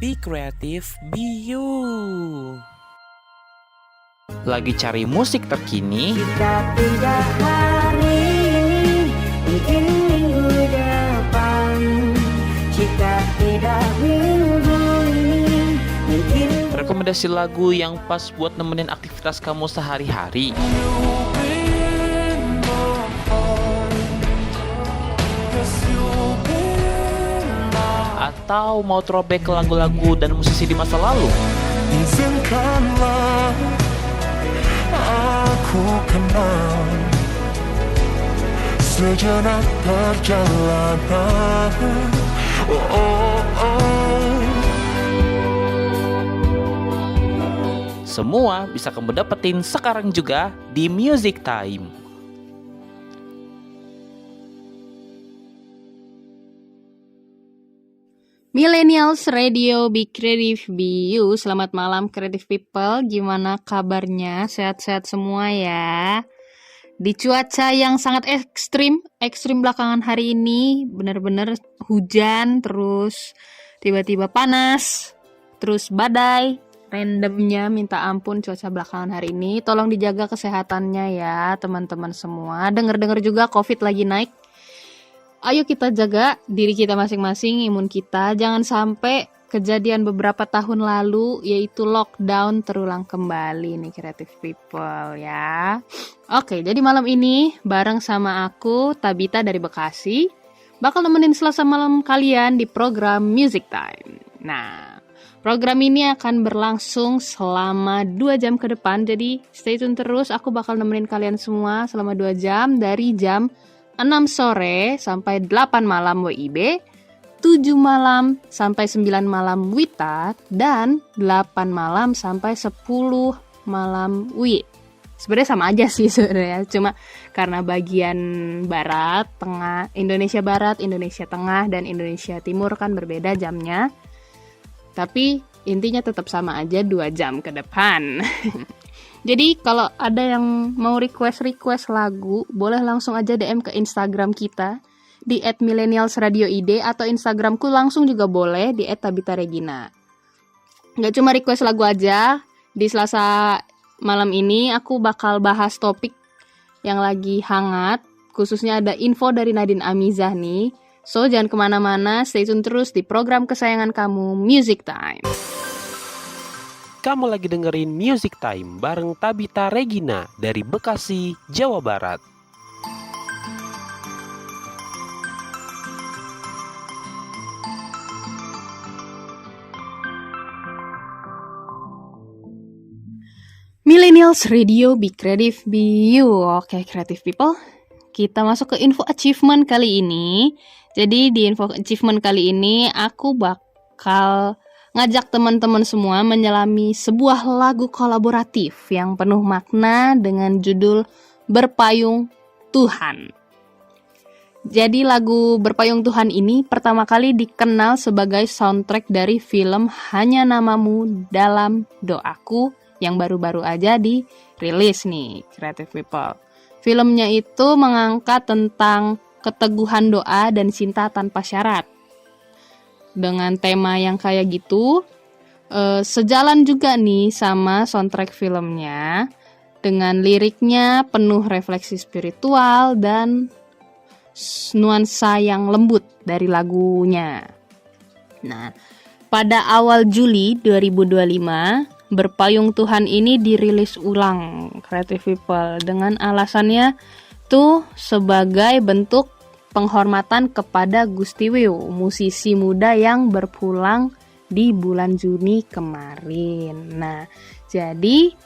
Be creative, be you. Lagi cari musik terkini? Jika tidak hari ini, mungkin minggu depan. Jika tidak minggu ini, mungkin. Rekomendasi lagu yang pas buat nemenin aktivitas kamu sehari-hari. Atau mau throwback ke lagu-lagu dan musisi di masa lalu? Izinkanlah aku kenal sejenak perjalanan. Oh, oh, oh. Semua bisa kamu dapetin sekarang juga di Music Time. Millennials Radio, Be Creative, Be You. Selamat malam Creative People. Gimana kabarnya? Sehat-sehat semua ya. Di cuaca yang sangat ekstrim belakangan hari ini, bener-bener hujan, terus tiba-tiba panas, terus badai. Randomnya minta ampun cuaca belakangan hari ini. Tolong dijaga kesehatannya ya teman-teman semua. Dengar-dengar juga COVID lagi naik. Ayo kita jaga diri kita masing-masing, imun kita. Jangan sampai kejadian beberapa tahun lalu, yaitu lockdown, terulang kembali nih Creative People ya. Oke, jadi malam ini bareng sama aku, Tabita dari Bekasi, bakal nemenin Selasa malam kalian di program Music Time. Nah, program ini akan berlangsung selama 2 jam ke depan, jadi stay tune terus. Aku bakal nemenin kalian semua selama 2 jam, dari jam 6 sore sampai 8 malam WIB, 7 malam sampai 9 malam WITA, dan 8 malam sampai 10 malam WI. Sebenarnya sama aja sih sebenarnya, cuma karena bagian barat, tengah, Indonesia Barat, Indonesia Tengah, dan Indonesia Timur kan berbeda jamnya. Tapi intinya tetap sama aja 2 jam ke depan. Jadi kalau ada yang mau request lagu, boleh langsung aja DM ke Instagram kita di @millennialsradioid, atau Instagramku langsung juga boleh di @tabitaregina. Nggak cuma request lagu aja, di Selasa malam ini aku bakal bahas topik yang lagi hangat, khususnya ada info dari Nadine Amizah nih. So jangan kemana-mana, stay tune terus di program kesayangan kamu, Music Time. Kamu lagi dengerin Music Time bareng Tabita Regina dari Bekasi, Jawa Barat. Millennials Radio, Be Creative, Be You. Oke, Creative People, kita masuk ke info achievement kali ini. Jadi di info achievement kali ini aku bakal ngajak teman-teman semua menyelami sebuah lagu kolaboratif yang penuh makna dengan judul Berpayung Tuhan. Jadi lagu Berpayung Tuhan ini pertama kali dikenal sebagai soundtrack dari film Hanya Namamu Dalam Doaku yang baru-baru aja dirilis nih, Creative People. Filmnya itu mengangkat tentang keteguhan doa dan cinta tanpa syarat. Dengan tema yang kayak gitu, sejalan juga nih sama soundtrack filmnya, dengan liriknya penuh refleksi spiritual dan nuansa yang lembut dari lagunya. Nah, pada awal Juli 2025, Berpayung Tuhan ini dirilis ulang, Creative People, dengan alasannya tuh sebagai bentuk penghormatan kepada Gusti Wiu, musisi muda yang berpulang di bulan Juni kemarin. Nah, jadi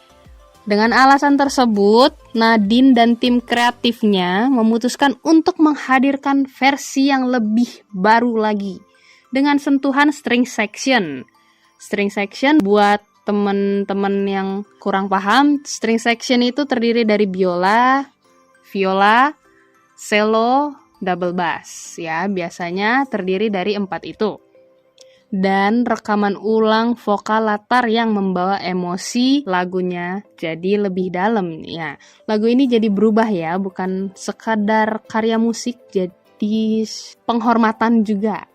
dengan alasan tersebut, Nadine dan tim kreatifnya memutuskan untuk menghadirkan versi yang lebih baru lagi dengan sentuhan string section. String section buat teman-teman yang kurang paham, string section itu terdiri dari biola, viola, cello, double bass ya, biasanya terdiri dari 4 itu. Dan rekaman ulang vokal latar yang membawa emosi lagunya jadi lebih dalam ya. Lagu ini jadi berubah ya, bukan sekadar karya musik, jadi penghormatan juga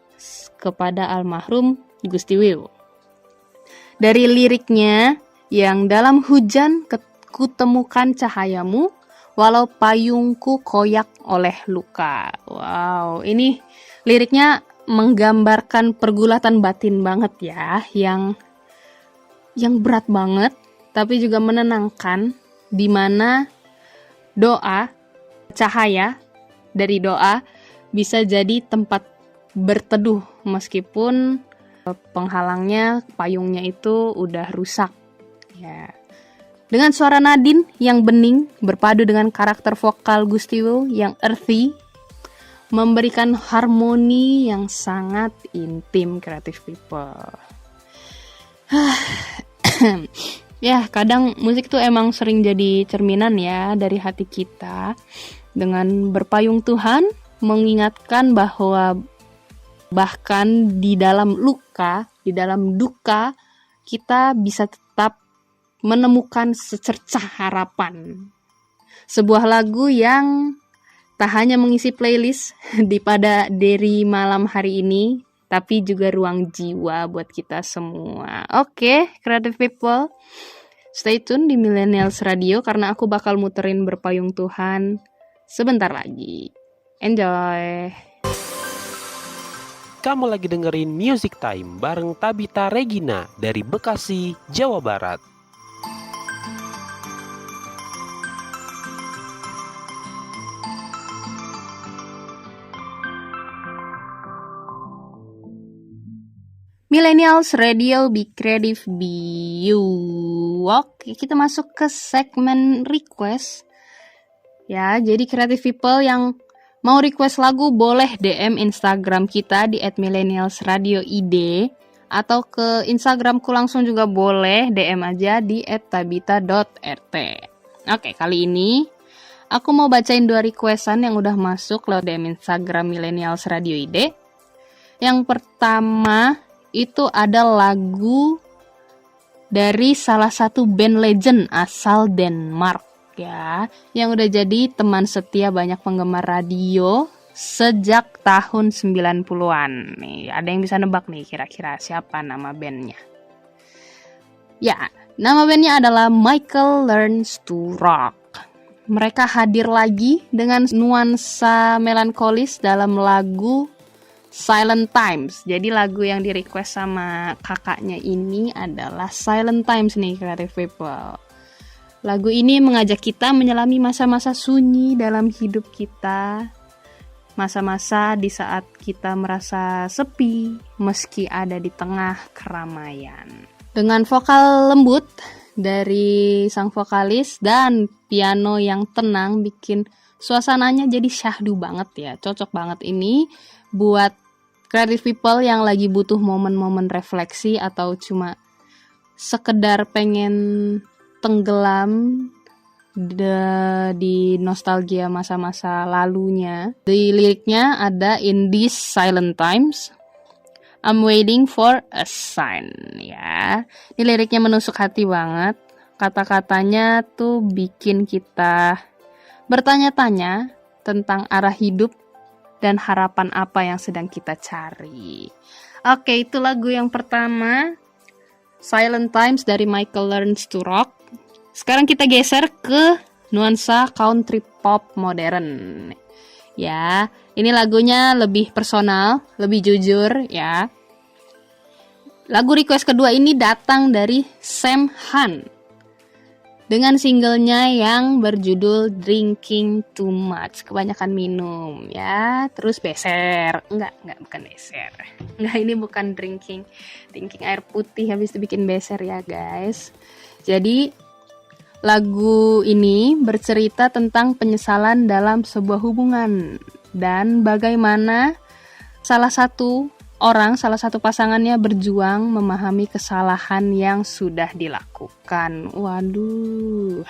kepada almarhum Gusti Wiwu. Dari liriknya yang dalam hujan kutemukan cahayamu, walau payungku koyak oleh luka. Wow, ini liriknya menggambarkan pergulatan batin banget ya, yang berat banget, tapi juga menenangkan, di mana doa, cahaya dari doa bisa jadi tempat berteduh meskipun penghalangnya, payungnya itu udah rusak. Ya. Dengan suara Nadine yang bening berpadu dengan karakter vokal Gusti Wiwu yang earthy, memberikan harmoni yang sangat intim, Creative People. Ya, kadang musik tuh emang sering jadi cerminan ya dari hati kita. Dengan berpayung Tuhan, mengingatkan bahwa bahkan di dalam luka, di dalam duka, kita bisa tetap menemukan secercah harapan. Sebuah lagu yang tak hanya mengisi playlist dari malam hari ini, tapi juga ruang jiwa buat kita semua. Oke, Creative People, stay tune di Millennials Radio karena aku bakal muterin Berpayung Tuhan sebentar lagi. Enjoy! Kamu lagi dengerin Music Time bareng Tabita Regina dari Bekasi, Jawa Barat. Millennials Radio, Be Creative, Be You. Oke, kita masuk ke segmen request. Ya, jadi Creative People yang mau request lagu boleh DM Instagram kita di @millennialsradioid atau ke Instagramku langsung juga boleh, DM aja di @tabita.rt. Oke, kali ini aku mau bacain 2 requestan yang udah masuk lewat DM Instagram Millennials Radioid. Yang pertama itu ada lagu dari salah satu band legend asal Denmark ya, yang udah jadi teman setia banyak penggemar radio sejak tahun 90-an. Nih, ada yang bisa nebak nih kira-kira siapa nama bandnya? Ya, nama bandnya adalah Michael Learns to Rock. Mereka hadir lagi dengan nuansa melankolis dalam lagu Silent Times. Jadi lagu yang di request sama kakaknya ini adalah Silent Times nih, Creative People. Lagu ini mengajak kita menyelami masa-masa sunyi dalam hidup kita. Masa-masa di saat kita merasa sepi meski ada di tengah keramaian. Dengan vokal lembut dari sang vokalis dan piano yang tenang bikin suasananya jadi syahdu banget ya. Cocok banget ini buat Creative People yang lagi butuh momen-momen refleksi atau cuma sekedar pengen tenggelam di nostalgia masa-masa lalunya. Di liriknya ada in these silent times I'm waiting for a sign ya. Ini liriknya menusuk hati banget. Kata-katanya tuh bikin kita bertanya-tanya tentang arah hidup dan harapan apa yang sedang kita cari. Oke, itu lagu yang pertama, Silent Times dari Michael Learns to Rock. Sekarang kita geser ke nuansa country pop modern. Ya, ini lagunya lebih personal, lebih jujur ya. Lagu request kedua ini datang dari Sam Han dengan singlenya yang berjudul Drinking Too Much, kebanyakan minum ya, terus beser. Enggak, bukan beser. Enggak, ini bukan drinking air putih habis itu bikin beser ya guys. Jadi lagu ini bercerita tentang penyesalan dalam sebuah hubungan dan bagaimana salah satu pasangannya berjuang memahami kesalahan yang sudah dilakukan. Waduh.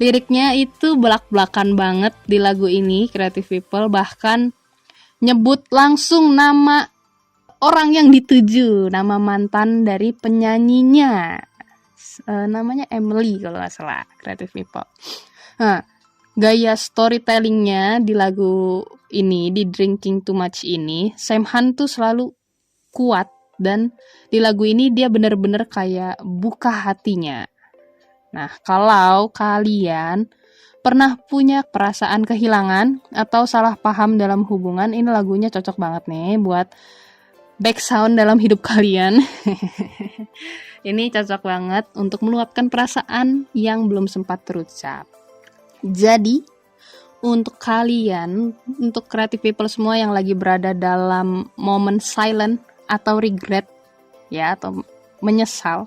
Liriknya itu belak-belakan banget di lagu ini, Creative People, bahkan nyebut langsung nama orang yang dituju, nama mantan dari penyanyinya. Namanya Emily kalau nggak salah, Creative People. Nah, gaya storytellingnya di lagu ini, di Drinking Too Much ini, Sam Han tuh selalu kuat, dan di lagu ini dia bener-bener kayak buka hatinya. Nah, kalau kalian pernah punya perasaan kehilangan atau salah paham dalam hubungan, ini lagunya cocok banget nih buat back sound dalam hidup kalian. Ini cocok banget untuk meluapkan perasaan yang belum sempat terucap. Jadi, untuk kalian, untuk creative people semua yang lagi berada dalam momen silent atau regret, ya, atau menyesal,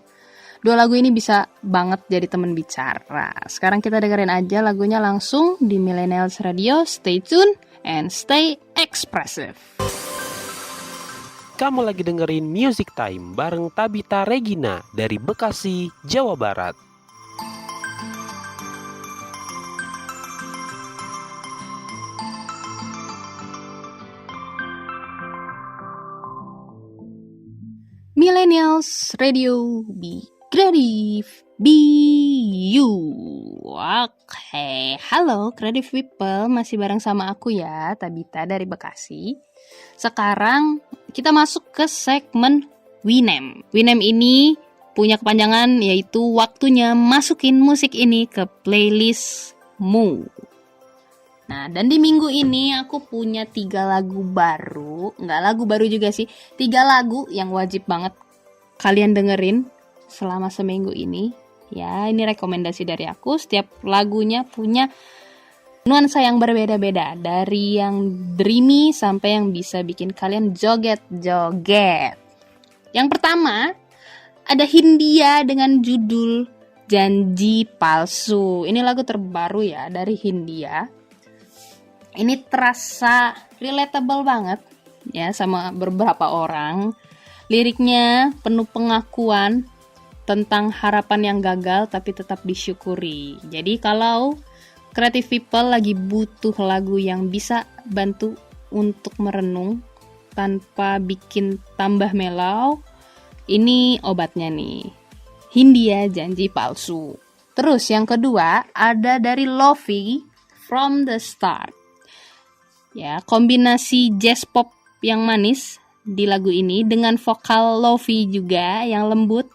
dua lagu ini bisa banget jadi teman bicara. Sekarang kita dengerin aja lagunya langsung di Millennials Radio. Stay tune and stay expressive. Kamu lagi dengerin Music Time bareng Tabita Regina dari Bekasi, Jawa Barat. Millennials Radio, be creative, be you. Oke, halo creative people, masih bareng sama aku ya, Tabita dari Bekasi. Sekarang kita masuk ke segmen Winem. Winem ini punya kepanjangan yaitu waktunya masukin musik ini ke playlistmu. Nah, dan di minggu ini aku punya 3 lagu baru. Nggak lagu baru juga sih, 3 lagu yang wajib banget kalian dengerin selama seminggu ini. Ya, ini rekomendasi dari aku. Setiap lagunya punya nuansa yang berbeda-beda. Dari yang dreamy sampai yang bisa bikin kalian joget-joget. Yang pertama, ada Hindia dengan judul Janji Palsu. Ini lagu terbaru ya dari Hindia. Ini terasa relatable banget ya sama beberapa orang. Liriknya penuh pengakuan tentang harapan yang gagal tapi tetap disyukuri. Jadi kalau creative people lagi butuh lagu yang bisa bantu untuk merenung tanpa bikin tambah melau, ini obatnya nih. Hindia Janji Palsu. Terus yang kedua ada dari Lofi From the Start. Ya, kombinasi jazz pop yang manis di lagu ini dengan vokal Lofi juga yang lembut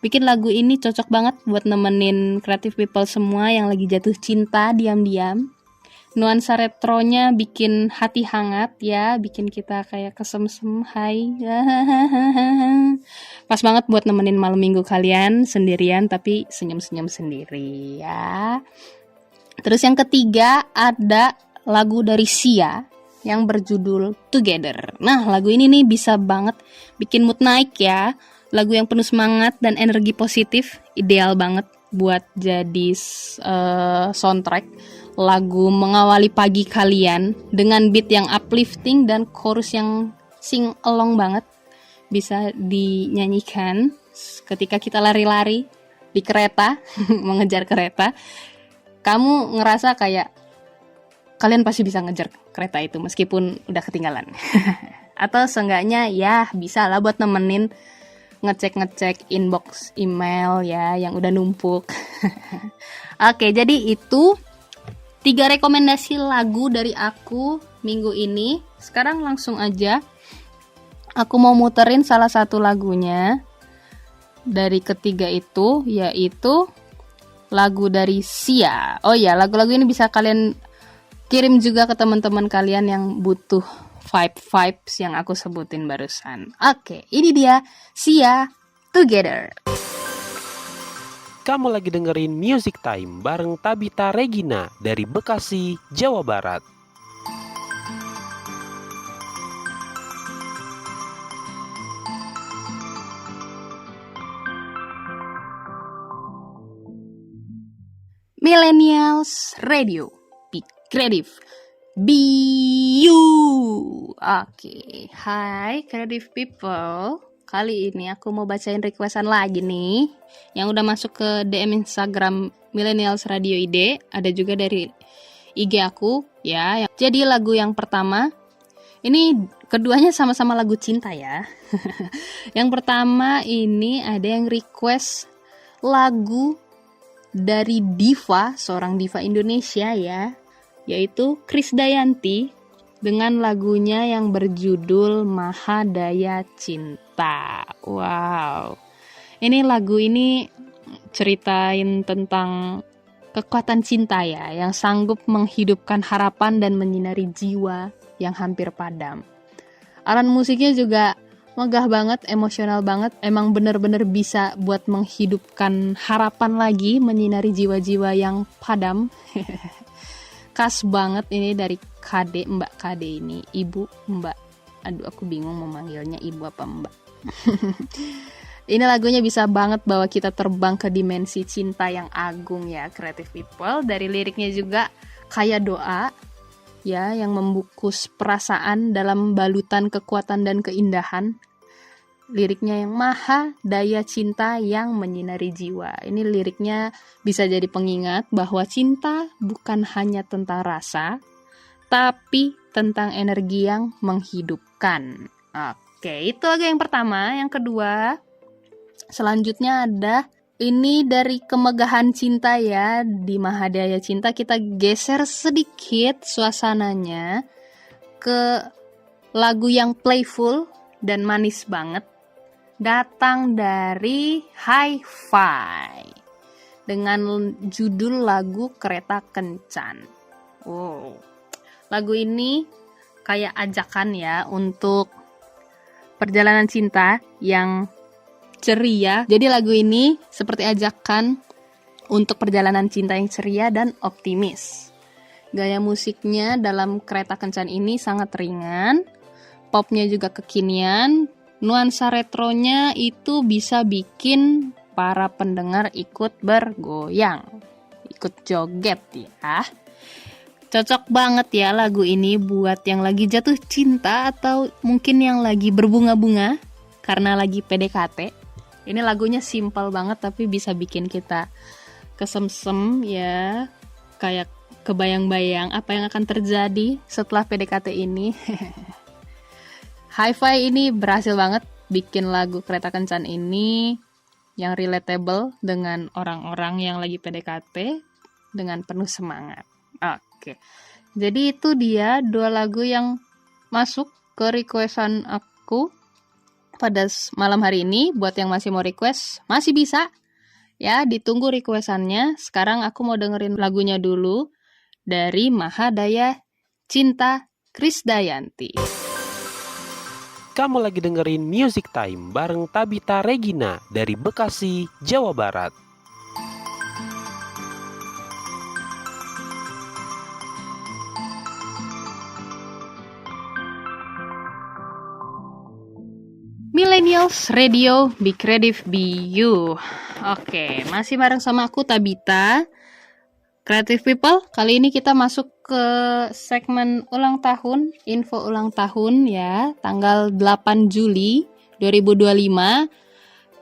bikin lagu ini cocok banget buat nemenin creative people semua yang lagi jatuh cinta diam-diam. Nuansa retronya bikin hati hangat ya, bikin kita kayak kesemsem, hai. Pas banget buat nemenin malam minggu kalian sendirian tapi senyum-senyum sendiri ya. Terus yang ketiga ada lagu dari Sia yang berjudul Together. Nah, lagu ini nih bisa banget bikin mood naik ya. Lagu yang penuh semangat dan energi positif, ideal banget buat jadi soundtrack lagu mengawali pagi kalian dengan beat yang uplifting dan chorus yang sing along banget. Bisa dinyanyikan ketika kita lari-lari di kereta, mengejar kereta. Kamu ngerasa kayak kalian pasti bisa ngejar kereta itu meskipun udah ketinggalan. Atau seenggaknya ya bisa lah buat nemenin ngecek inbox email ya yang udah numpuk. Oke, jadi itu 3 rekomendasi lagu dari aku minggu ini. Sekarang langsung aja aku mau muterin salah satu lagunya dari ketiga itu, yaitu lagu dari Sia. Oh ya, lagu-lagu ini bisa kalian kirim juga ke teman-teman kalian yang butuh vibes yang aku sebutin barusan. Oke, ini dia Sia Together. Kamu lagi dengerin Music Time bareng Tabita Regina dari Bekasi, Jawa Barat. Millennials Radio, be creative, be you. Oke, hai creative people. Kali ini aku mau bacain requestan lagi nih yang udah masuk ke DM Instagram Millennials Radio ID, ada juga dari IG aku ya. Jadi lagu yang pertama, ini keduanya sama-sama lagu cinta ya. Yang pertama ini ada yang request lagu dari diva, seorang diva Indonesia ya, yaitu Krisdayanti dengan lagunya yang berjudul Mahadaya Cinta. Wow. Ini lagu ini ceritain tentang kekuatan cinta ya, yang sanggup menghidupkan harapan dan menyinari jiwa yang hampir padam. Aran musiknya juga megah banget, emosional banget. Emang bener-bener bisa buat menghidupkan harapan lagi, menyinari jiwa-jiwa yang padam. Khas banget ini dari KD, Mbak KD ini. Ibu, Mbak. Aduh, aku bingung memanggilnya ibu apa Mbak. Ini lagunya bisa banget bawa kita terbang ke dimensi cinta yang agung ya, Creative People. Dari liriknya juga kayak doa ya, yang membungkus perasaan dalam balutan kekuatan dan keindahan. Liriknya yang maha daya cinta yang menyinari jiwa. Ini liriknya bisa jadi pengingat bahwa cinta bukan hanya tentang rasa, tapi tentang energi yang menghidupkan. Oke, itu lagu yang pertama. Yang kedua, selanjutnya ada ini dari kemegahan cinta ya. Di Mahadaya Cinta kita geser sedikit suasananya ke lagu yang playful dan manis banget. Datang dari Hi-Fi dengan judul lagu Kereta Kencan. Wow. Lagu ini kayak ajakan ya untuk perjalanan cinta yang ceria. Jadi lagu ini seperti ajakan untuk perjalanan cinta yang ceria dan optimis. Gaya musiknya dalam Kereta Kencan ini sangat ringan, popnya juga kekinian. Nuansa retronya itu bisa bikin para pendengar ikut bergoyang, ikut joget ya. Cocok banget ya lagu ini buat yang lagi jatuh cinta atau mungkin yang lagi berbunga-bunga karena lagi PDKT. Ini lagunya simple banget tapi bisa bikin kita kesemsem ya, kayak kebayang-bayang apa yang akan terjadi setelah PDKT ini. Hi-Fi ini berhasil banget bikin lagu Kereta Kencan ini yang relatable dengan orang-orang yang lagi PDKT dengan penuh semangat. Oke. Jadi itu dia 2 lagu yang masuk ke requestan aku pada malam hari ini. Buat yang masih mau request, masih bisa. Ya, ditunggu requestannya. Sekarang aku mau dengerin lagunya dulu dari Mahadaya Cinta Krisdayanti. Kamu lagi dengerin Music Time bareng Tabita Regina dari Bekasi, Jawa Barat. Millennials Radio, Be Creative, Be You. Oke, masih bareng sama aku Tabita. Creative People, kali ini kita masuk ke segmen ulang tahun, info ulang tahun ya, tanggal 8 Juli 2025.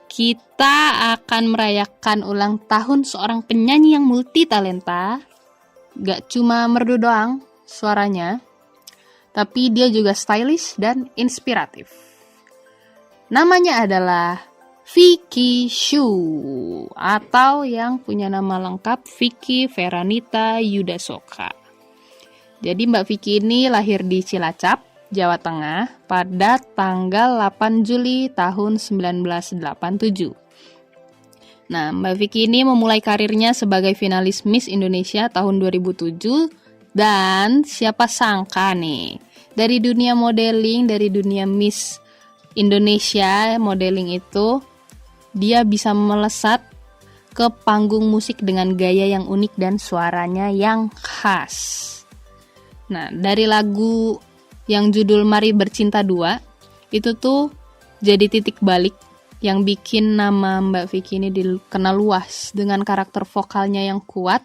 Kita akan merayakan ulang tahun seorang penyanyi yang multi talenta. Gak cuma merdu doang suaranya, tapi dia juga stylish dan inspiratif. Namanya adalah Vicky Shu, atau yang punya nama lengkap Vicky Veranita Yudasoka. Jadi Mbak Vicky ini lahir di Cilacap, Jawa Tengah pada tanggal 8 Juli tahun 1987. Nah, Mbak Vicky ini memulai karirnya sebagai finalis Miss Indonesia tahun 2007, dan siapa sangka nih, dari dunia modeling, dari dunia Miss Indonesia modeling itu, dia bisa melesat ke panggung musik dengan gaya yang unik dan suaranya yang khas. Nah, dari lagu yang judul Mari Bercinta 2, itu tuh jadi titik balik yang bikin nama Mbak Vicky ini dikenal luas dengan karakter vokalnya yang kuat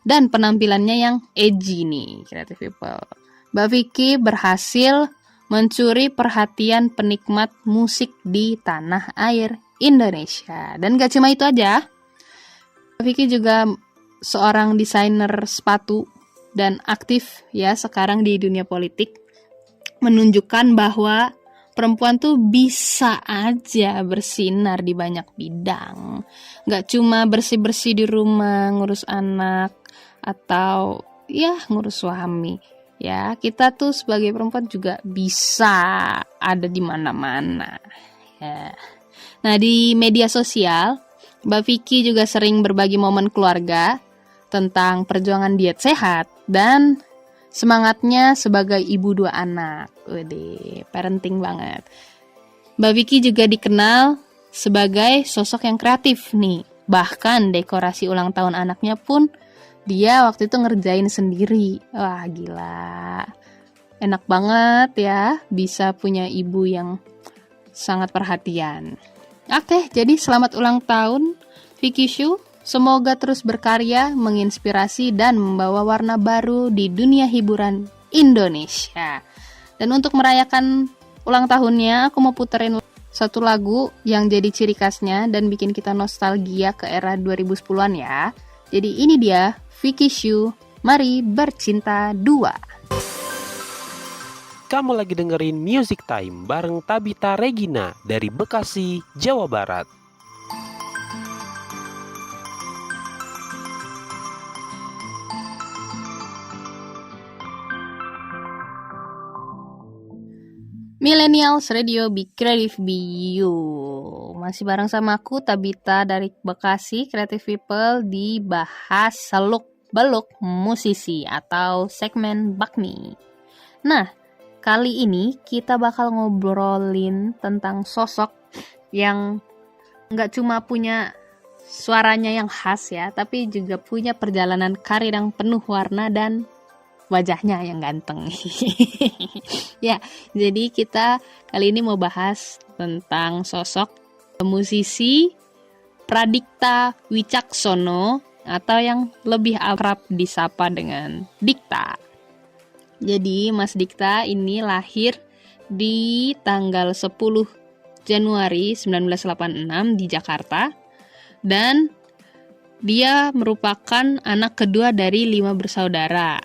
dan penampilannya yang edgy nih, Creative People. Mbak Vicky berhasil mencuri perhatian penikmat musik di tanah air Indonesia. Dan gak cuma itu aja, Vicky juga seorang desainer sepatu dan aktif ya sekarang di dunia politik, menunjukkan bahwa perempuan tuh bisa aja bersinar di banyak bidang. Gak cuma bersih-bersih di rumah, ngurus anak, atau ya ngurus suami. Ya, kita tuh sebagai perempuan juga bisa ada di mana-mana. Ya. Nah, di media sosial, Mbak Vicky juga sering berbagi momen keluarga tentang perjuangan diet sehat dan semangatnya sebagai ibu 2 anak. Wede, parenting banget. Mbak Vicky juga dikenal sebagai sosok yang kreatif nih. Bahkan dekorasi ulang tahun anaknya pun dia waktu itu ngerjain sendiri. Wah, gila. Enak banget ya bisa punya ibu yang sangat perhatian. Oke, jadi selamat ulang tahun Vicky Shu. Semoga terus berkarya, menginspirasi dan membawa warna baru di dunia hiburan Indonesia. Dan untuk merayakan ulang tahunnya, aku mau puterin satu lagu yang jadi ciri khasnya dan bikin kita nostalgia ke era 2010-an ya. Jadi ini dia Vicky Shu, Mari Bercinta 2. Kamu lagi dengerin Music Time bareng Tabita Regina dari Bekasi, Jawa Barat. Millennials Radio Be Creative Be You. Masih bareng sama aku Tabita dari Bekasi, Creative People di Bahas Seluk Beluk Musisi atau segmen Bakmi. Nah, kali ini kita bakal ngobrolin tentang sosok yang nggak cuma punya suaranya yang khas ya, tapi juga punya perjalanan karir yang penuh warna dan wajahnya yang ganteng. Ya, jadi kita kali ini mau bahas tentang sosok musisi Pradikta Wicaksono atau yang lebih akrab disapa dengan Dikta. Jadi Mas Dikta ini lahir di tanggal 10 Januari 1986 di Jakarta dan dia merupakan anak kedua dari 5 bersaudara.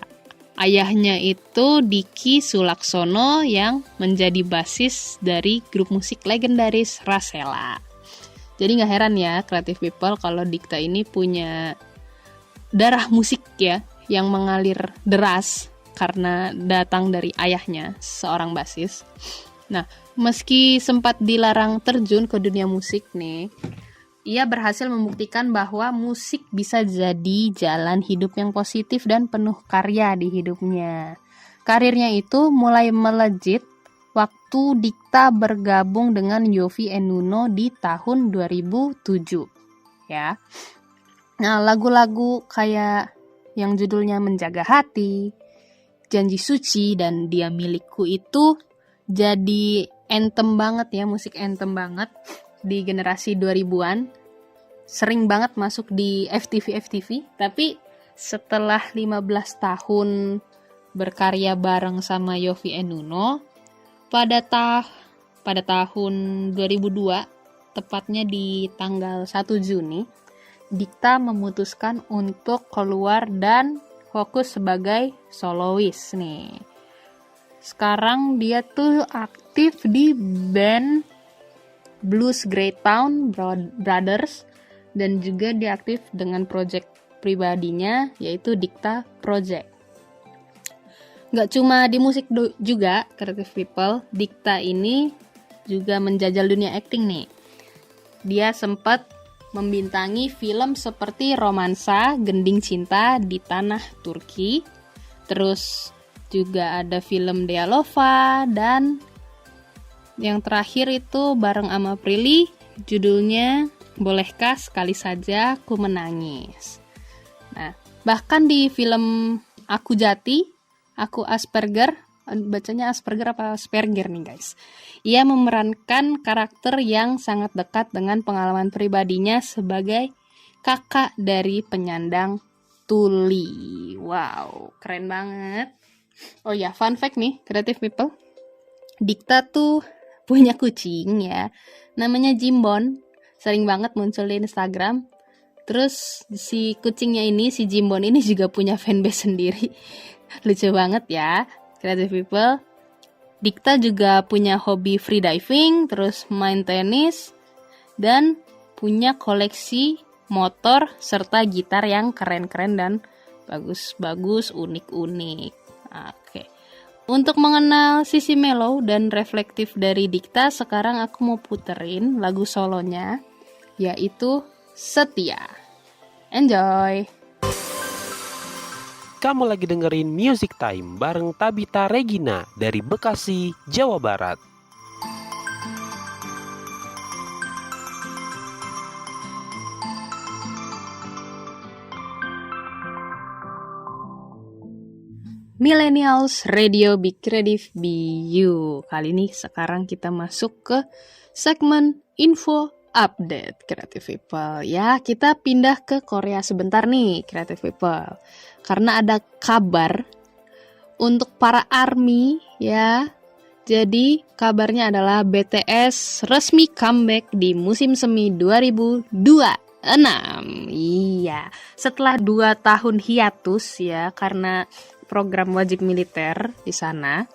Ayahnya itu Diki Sulaksono yang menjadi basis dari grup musik legendaris Rasela. Jadi gak heran ya Creative People kalau Dikta ini punya darah musik ya yang mengalir deras karena datang dari ayahnya seorang basis. Nah, meski sempat dilarang terjun ke dunia musik nih, ia berhasil membuktikan bahwa musik bisa jadi jalan hidup yang positif dan penuh karya di hidupnya. Karirnya itu mulai melejit waktu Dikta bergabung dengan Yovie and Nuno di tahun 2007. Ya. Nah, lagu-lagu kayak yang judulnya Menjaga Hati, Janji Suci, dan Dia Milikku itu jadi anthem banget ya, musik anthem banget di generasi 2000-an. Sering banget masuk di FTV, tapi setelah 15 tahun berkarya bareng sama Yovie and Nuno, pada tahun 2002, tepatnya di tanggal 1 Juni, Dikta memutuskan untuk keluar dan fokus sebagai solois nih. Sekarang dia tuh aktif di band Blues Greytown Brothers dan juga dia aktif dengan project pribadinya yaitu Dikta Project. Gak cuma di musik juga, Creative People, Dikta ini juga menjajal dunia acting nih. Dia sempat membintangi film seperti Romansa Gending Cinta di Tanah Turki, terus juga ada film Dealova, dan yang terakhir itu bareng sama Prilly, judulnya Bolehkah Sekali Saja Ku Menangis. Nah, bahkan di film Aku Jati, Aku Asperger, bacanya Asperger apa Asperger nih guys. Ia memerankan karakter yang sangat dekat dengan pengalaman pribadinya sebagai kakak dari penyandang tuli. Wow, keren banget. Oh ya, fun fact nih, Creative People. Dikta tuh punya kucing ya, namanya Jimbon. Sering banget muncul di Instagram. Terus si kucingnya ini, si Jimbon ini juga punya fanbase sendiri. Lucu banget ya, Creative People. Dikta juga punya hobi freediving, terus main tenis, dan punya koleksi motor serta gitar yang keren-keren dan bagus-bagus, unik-unik. Oke. Untuk mengenal sisi mellow dan reflektif dari Dikta, sekarang aku mau puterin lagu solonya, yaitu Setia. Enjoy! Kamu lagi dengerin Music Time bareng Tabita Regina dari Bekasi, Jawa Barat. Millennials Radio Big Creative BU. Kali ini sekarang kita masuk ke segmen info update Creative People. Ya, kita pindah ke Korea sebentar nih Creative People. Karena ada kabar untuk para ARMY ya. Jadi kabarnya adalah BTS resmi comeback di musim semi 2026. Iya, setelah 2 tahun hiatus ya karena program wajib militer di sana,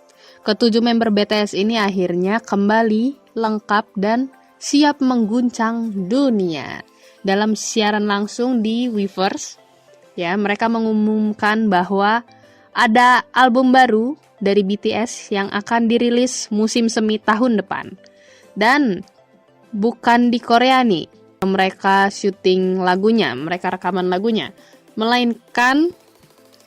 ke-7 member BTS ini akhirnya kembali lengkap dan siap mengguncang dunia. Dalam siaran langsung di Weverse, ya, mereka mengumumkan bahwa ada album baru dari BTS yang akan dirilis musim semi tahun depan. Dan bukan di Korea nih, mereka syuting lagunya, mereka rekaman lagunya, melainkan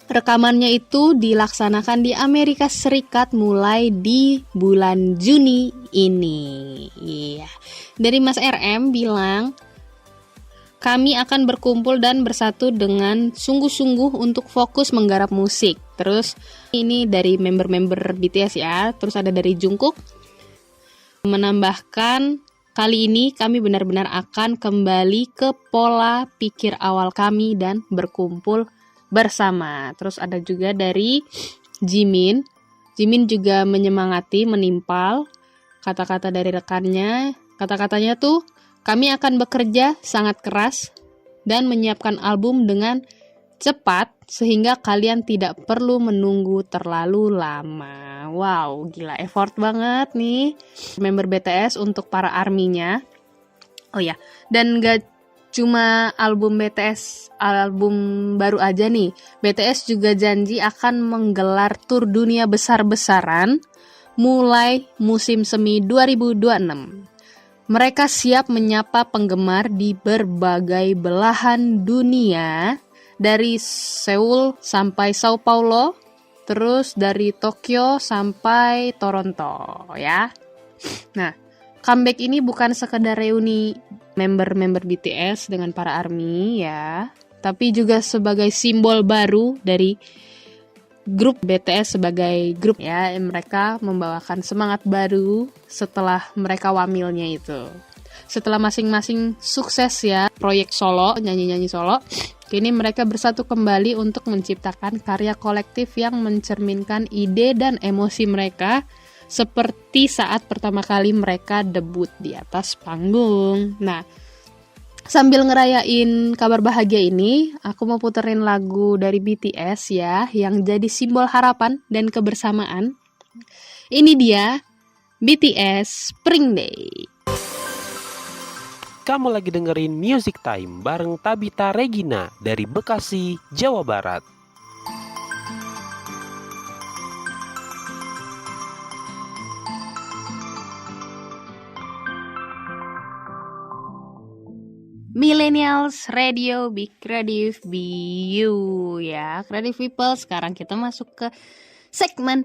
rekamannya itu dilaksanakan di Amerika Serikat mulai di bulan Juni ini. Iya. Dari Mas RM bilang, kami akan berkumpul dan bersatu dengan sungguh-sungguh untuk fokus menggarap musik. Terus ini dari member-member BTS ya. Terus ada dari Jungkook menambahkan, kali ini kami benar-benar akan kembali ke pola pikir awal kami dan berkumpul bersama. Terus ada juga dari Jimin. Jimin juga menyemangati, menimpal kata-kata dari rekannya. Kata-katanya tuh, kami akan bekerja sangat keras dan menyiapkan album dengan cepat sehingga kalian tidak perlu menunggu terlalu lama. Wow, gila effort banget nih member BTS untuk para ARMY-nya. Oh ya, dan gak cuma album BTS, album baru aja nih. BTS juga janji akan menggelar tur dunia besar-besaran mulai musim semi 2026. Mereka siap menyapa penggemar di berbagai belahan dunia, dari Seoul sampai Sao Paulo, terus dari Tokyo sampai Toronto ya. Nah, comeback ini bukan sekedar reuni member-member BTS dengan para ARMY ya, tapi juga sebagai simbol baru dari grup BTS sebagai grup ya. Mereka membawakan semangat baru setelah mereka wamilnya itu. Setelah masing-masing sukses ya proyek solo, nyanyi-nyanyi solo, kini mereka bersatu kembali untuk menciptakan karya kolektif yang mencerminkan ide dan emosi mereka seperti saat pertama kali mereka debut di atas panggung. Nah, sambil ngerayain kabar bahagia ini, aku mau puterin lagu dari BTS ya, yang jadi simbol harapan dan kebersamaan. Ini dia, BTS Spring Day. Kamu lagi dengerin Music Time bareng Tabita Regina dari Bekasi, Jawa Barat. Millennials Radio Big Creative BU ya, Creative People. Sekarang kita masuk ke segmen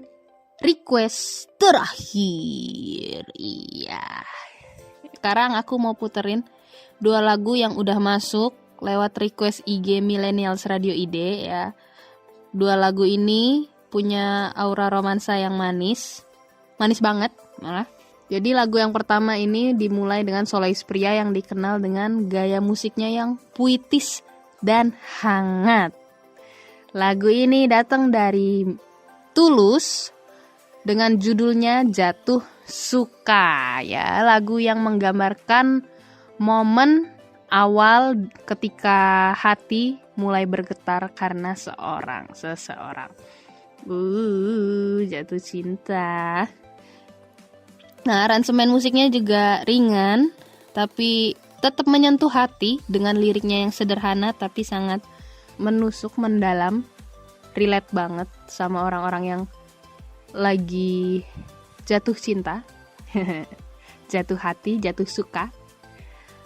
request terakhir. Iya. Sekarang aku mau puterin 2 lagu yang udah masuk lewat request IG Millennials Radio ID ya. 2 lagu ini punya aura romansa yang manis banget malah. Jadi lagu yang pertama ini dimulai dengan solois pria yang dikenal dengan gaya musiknya yang puitis dan hangat. Lagu ini datang dari Tulus dengan judulnya Jatuh Suka ya, lagu yang menggambarkan momen awal ketika hati mulai bergetar karena seseorang. Jatuh cinta. Nah, aransemen musiknya juga ringan tapi tetap menyentuh hati dengan liriknya yang sederhana tapi sangat menusuk mendalam relate banget sama orang-orang yang lagi jatuh cinta, jatuh hati, jatuh suka.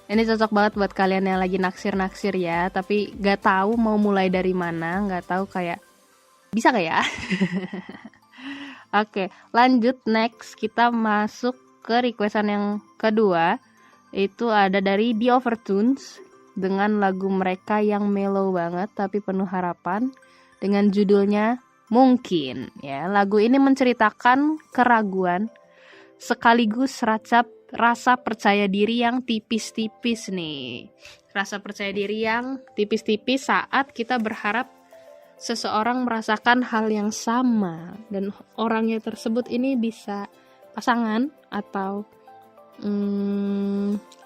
Ini cocok banget buat kalian yang lagi naksir-naksir ya, tapi gak tahu mau mulai dari mana, gak tahu kayak bisa gak ya? Oke, lanjut next kita masuk ke requestan yang kedua. Itu ada dari The Overtones dengan lagu mereka yang mellow banget tapi penuh harapan dengan judulnya Mungkin. Ya, lagu ini menceritakan keraguan sekaligus rasa percaya diri yang tipis-tipis nih. Rasa percaya diri yang tipis-tipis saat kita berharap seseorang merasakan hal yang sama dan orangnya tersebut ini bisa pasangan atau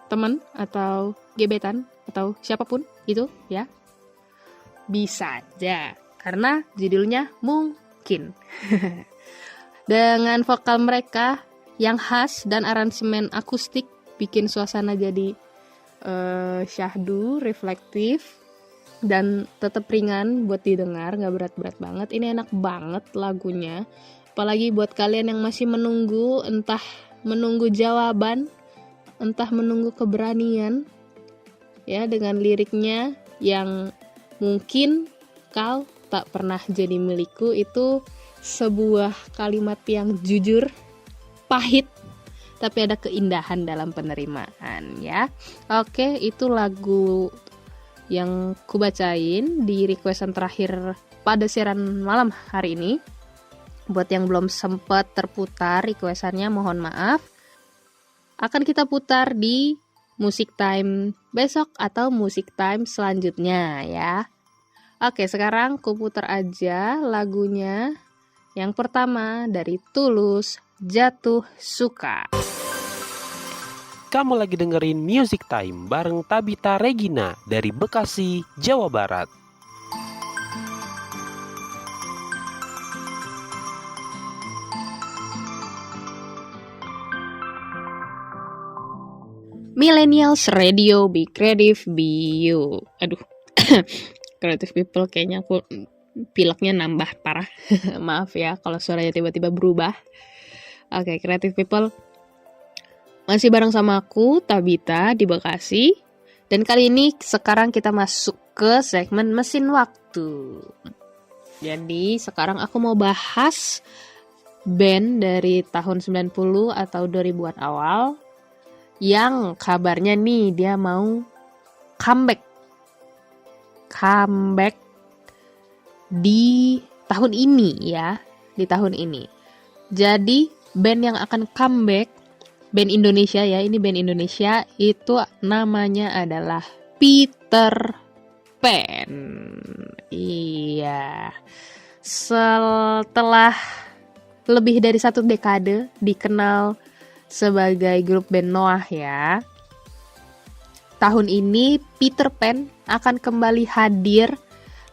teman atau gebetan atau siapapun itu ya. Bisa aja karena judulnya Mungkin. Dengan vokal mereka yang khas dan aransemen akustik bikin suasana jadi syahdu, reflektif dan tetap ringan buat didengar, gak berat-berat banget. Ini enak banget lagunya, apalagi buat kalian yang masih menunggu, entah menunggu jawaban, entah menunggu keberanian ya, dengan liriknya yang mungkin kau tak pernah jadi milikku. Itu sebuah kalimat yang jujur, pahit, tapi ada keindahan dalam penerimaan ya. Oke, itu lagu yang kubacain di requestan terakhir pada siaran malam hari ini. Buat yang belum sempat terputar requestannya, mohon maaf. Akan kita putar di Music Time besok atau Music Time selanjutnya ya. Oke, sekarang ku putar aja lagunya. Yang pertama dari Tulus, Jatuh Suka. Kamu lagi dengerin Music Time bareng Tabita Regina dari Bekasi, Jawa Barat. Millennials Radio, Be Creative, Be You. Aduh, Creative People kayaknya aku pileknya nambah parah. Maaf ya kalau suaranya tiba-tiba berubah. Oke, Creative People, masih bareng sama aku, Tabita di Bekasi. Dan kali ini sekarang kita masuk ke segmen Mesin Waktu. Jadi sekarang aku mau bahas band dari tahun 90 atau 2000-an awal yang kabarnya nih dia mau comeback di tahun ini ya, di tahun ini. Jadi band yang akan comeback, band Indonesia ya, ini band Indonesia, itu namanya adalah Peter Pan. Iya. Setelah lebih dari 1 dekade dikenal sebagai grup band Noah ya, tahun ini Peter Pan akan kembali hadir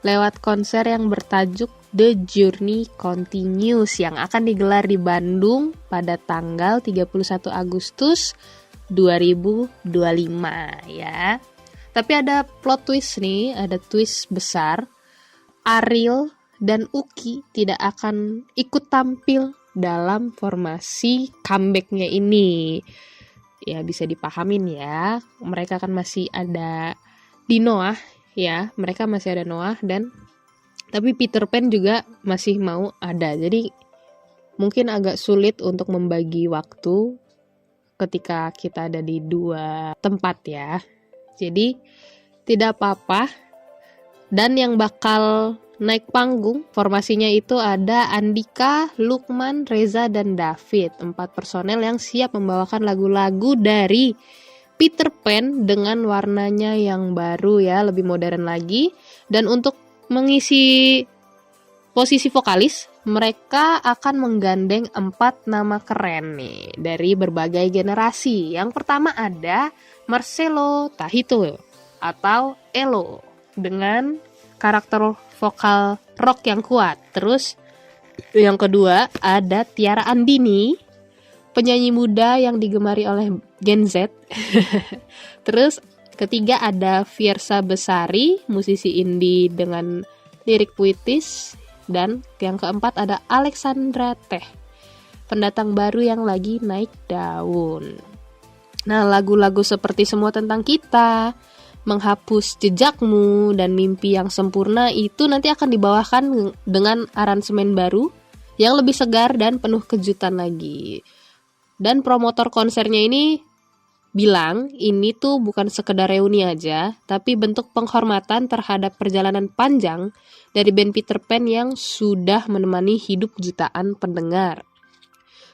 lewat konser yang bertajuk The Journey Continues yang akan digelar di Bandung pada tanggal 31 Agustus 2025 ya. Tapi ada plot twist nih, ada twist besar. Ariel dan Uki tidak akan ikut tampil dalam formasi comeback-nya ini. Ya bisa dipahamin ya, mereka kan masih ada di Noah ya, mereka masih ada Noah dan tapi Peter Pan juga masih mau ada. Jadi mungkin agak sulit untuk membagi waktu ketika kita ada di 2 tempat ya. Jadi tidak apa-apa. Dan yang bakal naik panggung formasinya itu ada Andika, Lukman, Reza, dan David. 4 personel yang siap membawakan lagu-lagu dari Peter Pan dengan warnanya yang baru ya, lebih modern lagi. Dan untuk mengisi posisi vokalis, mereka akan menggandeng 4 nama keren nih dari berbagai generasi. Yang pertama ada Marcelo Tahito atau Elo dengan karakter vokal rock yang kuat. Terus yang kedua ada Tiara Andini, penyanyi muda yang digemari oleh Gen Z. Terus ketiga ada Fiersa Besari, musisi indie dengan lirik puitis Dan yang keempat ada Alexandra Teh, pendatang baru yang lagi naik daun. Nah, lagu-lagu seperti Semua Tentang Kita, Menghapus Jejakmu, dan Mimpi Yang Sempurna itu nanti akan dibawakan dengan aransemen baru yang lebih segar dan penuh kejutan lagi. Dan promotor konsernya ini bilang ini tuh bukan sekedar reuni aja, tapi bentuk penghormatan terhadap perjalanan panjang dari band Peter Pan yang sudah menemani hidup jutaan pendengar.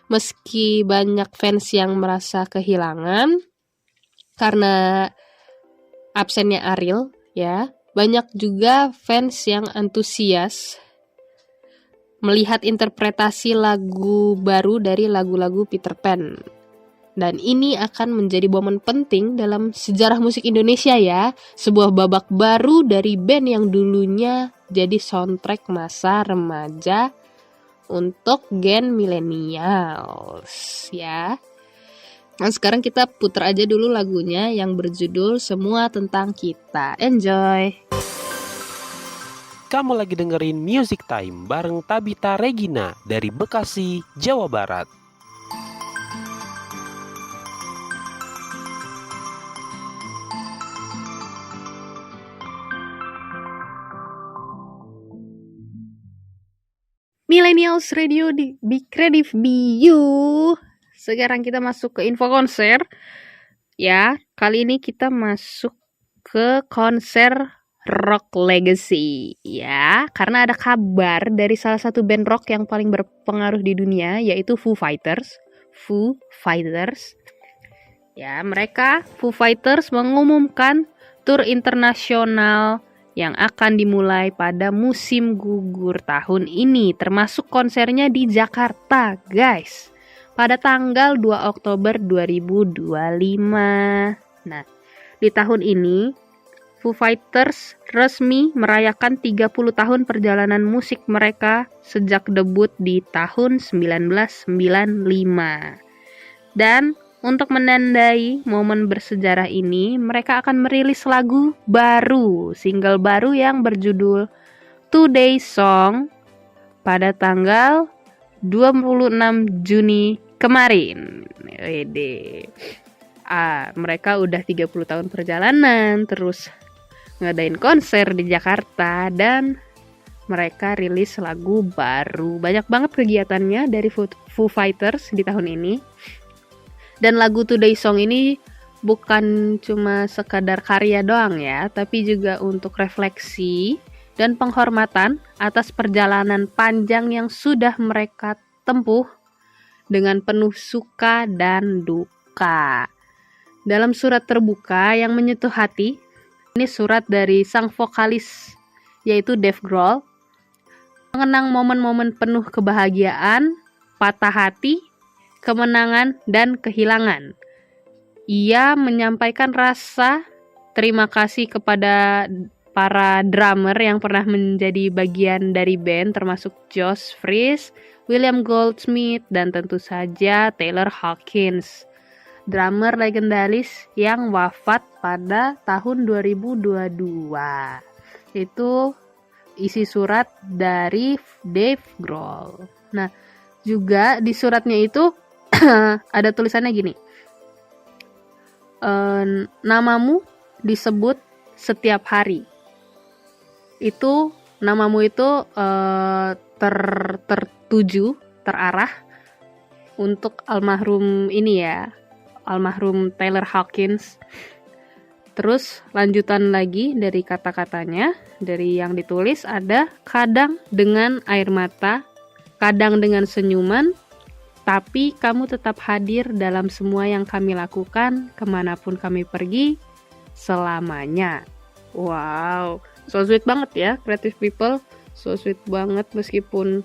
Meski banyak fans yang merasa kehilangan karena absennya Ariel, ya, banyak juga fans yang antusias melihat interpretasi lagu baru dari lagu-lagu Peter Pan. Dan ini akan menjadi momen penting dalam sejarah musik Indonesia ya. Sebuah babak baru dari band yang dulunya jadi soundtrack masa remaja untuk gen millennials ya. Nah, sekarang kita putar aja dulu lagunya yang berjudul Semua Tentang Kita. Enjoy! Kamu lagi dengerin Music Time bareng Tabita Regina dari Bekasi, Jawa Barat. Millennials Radio di Big Creative BU. Sekarang kita masuk ke info konser. Ya, kali ini kita masuk ke konser Rock Legacy. Ya, karena ada kabar dari salah satu band rock yang paling berpengaruh di dunia, yaitu Foo Fighters. Foo Fighters. Ya, mereka Foo Fighters mengumumkan tur internasional yang akan dimulai pada musim gugur tahun ini, termasuk konsernya di Jakarta, guys, pada tanggal 2 Oktober 2025. Nah, di tahun ini, Foo Fighters resmi merayakan 30 tahun perjalanan musik mereka sejak debut di tahun 1995. Dan untuk menandai momen bersejarah ini, mereka akan merilis lagu baru, single baru yang berjudul Today Song pada tanggal 26 Juni kemarin. Mereka udah 30 tahun perjalanan, terus ngadain konser di Jakarta, dan mereka rilis lagu baru. Banyak banget kegiatannya dari Foo Fighters di tahun ini. Dan lagu Today Song ini bukan cuma sekadar karya doang ya, tapi juga untuk refleksi dan penghormatan atas perjalanan panjang yang sudah mereka tempuh dengan penuh suka dan duka. Dalam surat terbuka yang menyentuh hati, ini surat dari sang vokalis yaitu Dave Grohl, mengenang momen-momen penuh kebahagiaan, patah hati, kemenangan, dan kehilangan. Ia menyampaikan rasa terima kasih kepada para drummer yang pernah menjadi bagian dari band, termasuk Josh Freese, William Goldsmith, dan tentu saja Taylor Hawkins, drummer legendaris yang wafat pada tahun 2022. Itu isi surat dari Dave Grohl. Nah, juga di suratnya itu ada tulisannya gini, namamu disebut setiap hari. Itu namamu itu tertuju, terarah untuk almarhum ini ya, almarhum Taylor Hawkins. Terus lanjutan lagi dari kata-katanya, dari yang ditulis ada kadang dengan air mata, kadang dengan senyuman, tapi kamu tetap hadir dalam semua yang kami lakukan, kemanapun kami pergi, selamanya. Wow, so sweet banget ya, Creative People. So sweet banget meskipun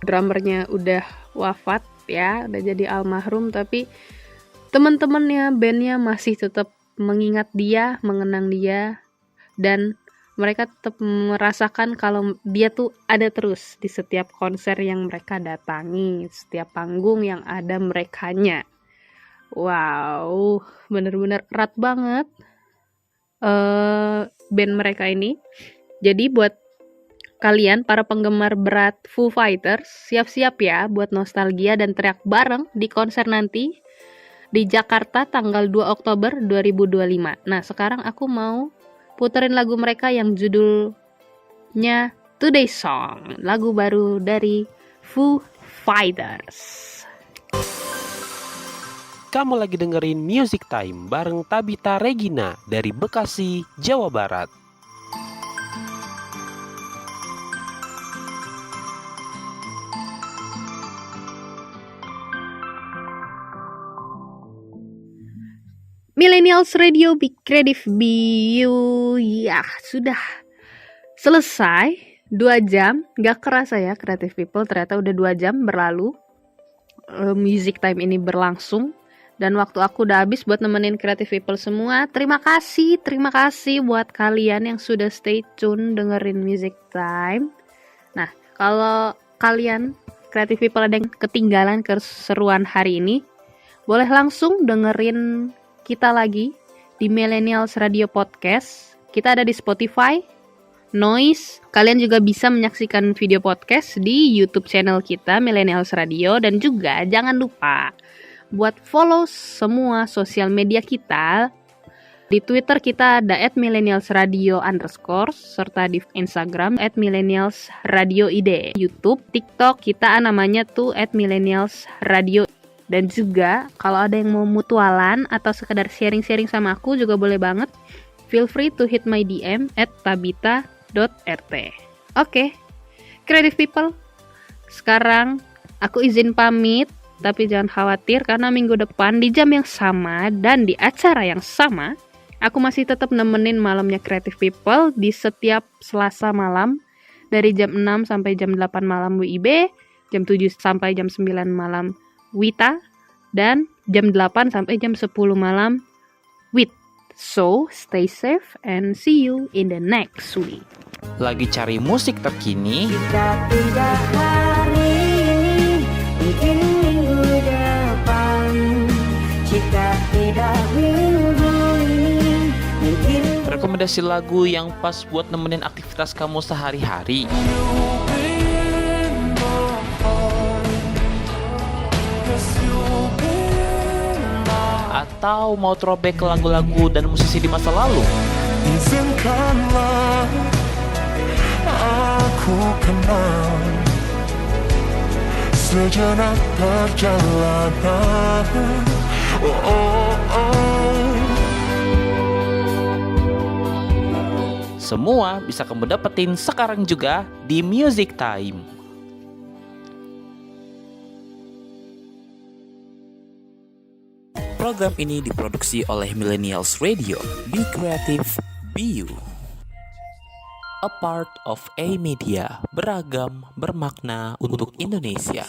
drummernya udah wafat ya, udah jadi almarhum, tapi teman-temannya, bandnya masih tetap mengingat dia, mengenang dia, dan mereka tetap merasakan kalau dia tuh ada terus di setiap konser yang mereka datangi, setiap panggung yang ada merekanya. Wow, bener-bener erat banget band mereka ini. Jadi buat kalian para penggemar berat Foo Fighters, siap-siap ya buat nostalgia dan teriak bareng di konser nanti di Jakarta tanggal 2 Oktober 2025. Nah, sekarang aku mau puterin lagu mereka yang judulnya Today's Song, lagu baru dari Foo Fighters. Kamu lagi dengerin Music Time bareng Tabita Regina dari Bekasi, Jawa Barat. Millennials Radio Big Creative BU. Ya, sudah selesai 2 jam. Gak kerasa ya Creative People, ternyata udah 2 jam berlalu. Music Time ini berlangsung. Dan waktu aku udah habis buat nemenin Creative People semua. Terima kasih buat kalian yang sudah stay tune dengerin Music Time. Nah, kalau kalian Creative People ada yang ketinggalan keseruan hari ini, boleh langsung dengerin kita lagi di Millennials Radio Podcast. Kita ada di Spotify, Noise. Kalian juga bisa menyaksikan video podcast di YouTube channel kita Millennials Radio. Dan juga jangan lupa buat follow semua sosial media kita. Di Twitter kita ada @millennialsradio_, serta di Instagram @millennialsradioid. YouTube, TikTok kita namanya tuh @millennialsradio. Dan juga kalau ada yang mau mutualan atau sekedar sharing-sharing sama aku juga boleh banget. Feel free to hit my DM @tabita.rt. Oke, Creative People, sekarang aku izin pamit. Tapi jangan khawatir karena minggu depan di jam yang sama dan di acara yang sama, aku masih tetap nemenin malamnya Creative People di setiap Selasa malam dari jam 6 sampai jam 8 malam WIB, jam 7 sampai jam 9 malam Wita, dan jam 8 sampai jam 10 malam WIT. So, stay safe and see you in the next week. Lagi cari musik terkini? Jika tidak hari ini, mungkin minggu depan. Jika tidak minggu ini, mungkin Rekomendasi lagu yang pas buat nemenin aktivitas kamu sehari-hari? Atau mau throwback ke lagu-lagu dan musisi di masa lalu? Izinkanlah aku kenal sejenak perjalanan. Oh, oh, oh. Semua bisa kamu dapetin sekarang juga di Music Time. Program ini diproduksi oleh Millennials Radio, Be Creative, Be You. A part of A Media, beragam, bermakna untuk Indonesia.